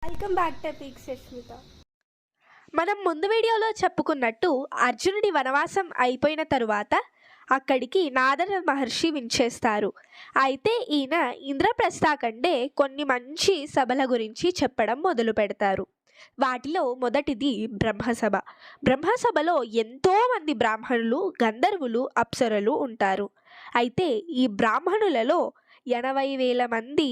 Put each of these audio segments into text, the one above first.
Welcome back to peak Sushmita. మనం ముందు వీడియోలో చెప్పుకున్నట్టు అర్జునుడి వనవాసం అయిపోయిన తరువాత అక్కడికి నారద మహర్షి వించేస్తారు. అయితే ఈయన ఇంద్రప్రస్థ కంటే కొన్ని మంచి సభల గురించి చెప్పడం మొదలు పెడతారు. వాటిలో మొదటిది బ్రహ్మసభ. బ్రహ్మసభలో ఎంతోమంది బ్రాహ్మణులు, గంధర్వులు, అప్సరలు ఉంటారు. అయితే ఈ బ్రాహ్మణులలో 80,000 మంది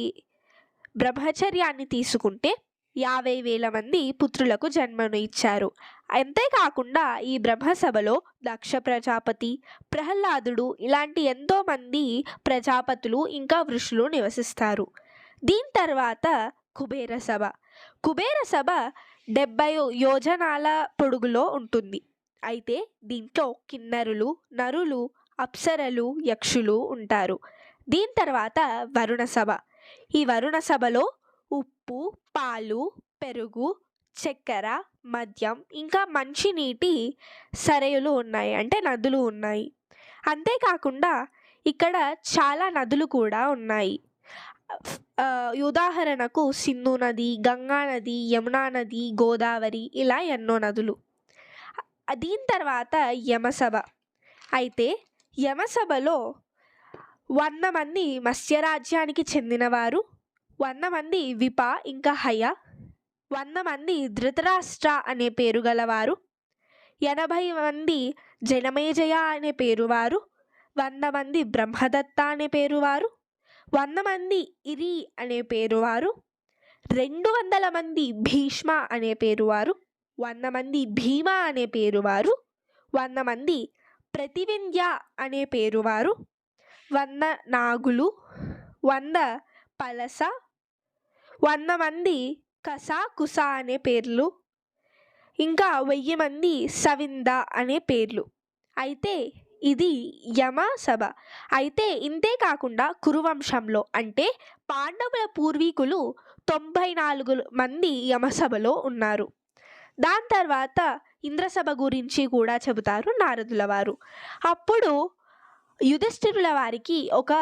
బ్రహ్మచర్యాన్ని తీసుకుంటే 50,000 మంది పుత్రులకు జన్మను ఇచ్చారు. అంతేకాకుండా ఈ బ్రహ్మసభలో దక్ష ప్రజాపతి, ప్రహ్లాదుడు ఇలాంటి ఎంతోమంది ప్రజాపతులు ఇంకా ఋషులు నివసిస్తారు. దీని తర్వాత కుబేర సభ. కుబేర సభ 70 యోజనాల పొడుగులో ఉంటుంది. అయితే దీంట్లో కిన్నరులు, నరులు, అప్సరలు, యక్షులు ఉంటారు. దీని తర్వాత వరుణ సభ. ఈ వరుణ సభలో ఉప్పు, పాలు, పెరుగు, చక్కెర, మద్యం ఇంకా మంచినీటి సరయులు ఉన్నాయి, అంటే నదులు ఉన్నాయి. అంతేకాకుండా ఇక్కడ చాలా నదులు కూడా ఉన్నాయి. ఉదాహరణకు సింధు నది, గంగా నది, యమునా నది, గోదావరి ఇలా ఎన్నో నదులు. దీని తర్వాత యమసభ. అయితే యమసభలో 100 మంది మత్స్యరాజ్యానికి చెందినవారు, 100 మంది విప ఇంకా హయ, 100 మంది ధృతరాష్ట్ర అనే పేరు గలవారు, 80 మంది జనమేజయ అనే పేరువారు, 100 మంది బ్రహ్మదత్త అనే పేరువారు, 100 మంది ఇరి అనే పేరువారు, 200 మంది భీష్మ అనే పేరువారు, 100 మంది భీమ అనే పేరువారు, 100 మంది ప్రతివింధ్య అనే పేరువారు, 100 నాగులు, 100 పలస, 100 మంది కస కుస అనే పేర్లు, ఇంకా 1000 మంది సవింద అనే పేర్లు. అయితే ఇది యమ సభ. అయితే ఇంతే కాకుండా కురువంశంలో అంటే పాండవుల పూర్వీకులు 94 మంది యమసభలో ఉన్నారు. దాని తర్వాత ఇంద్రసభ గురించి కూడా చెబుతారు నారదుల వారు. అప్పుడు యుధిష్ఠిరుల వారికి ఒక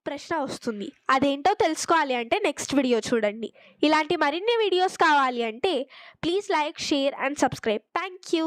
ప్రశ్న వస్తుంది. అదేంటో తెలుసుకోవాలి అంటే నెక్స్ట్ వీడియో చూడండి. ఇలాంటి మరిన్ని వీడియోస్ కావాలి అంటే please like, share and subscribe. Thank you.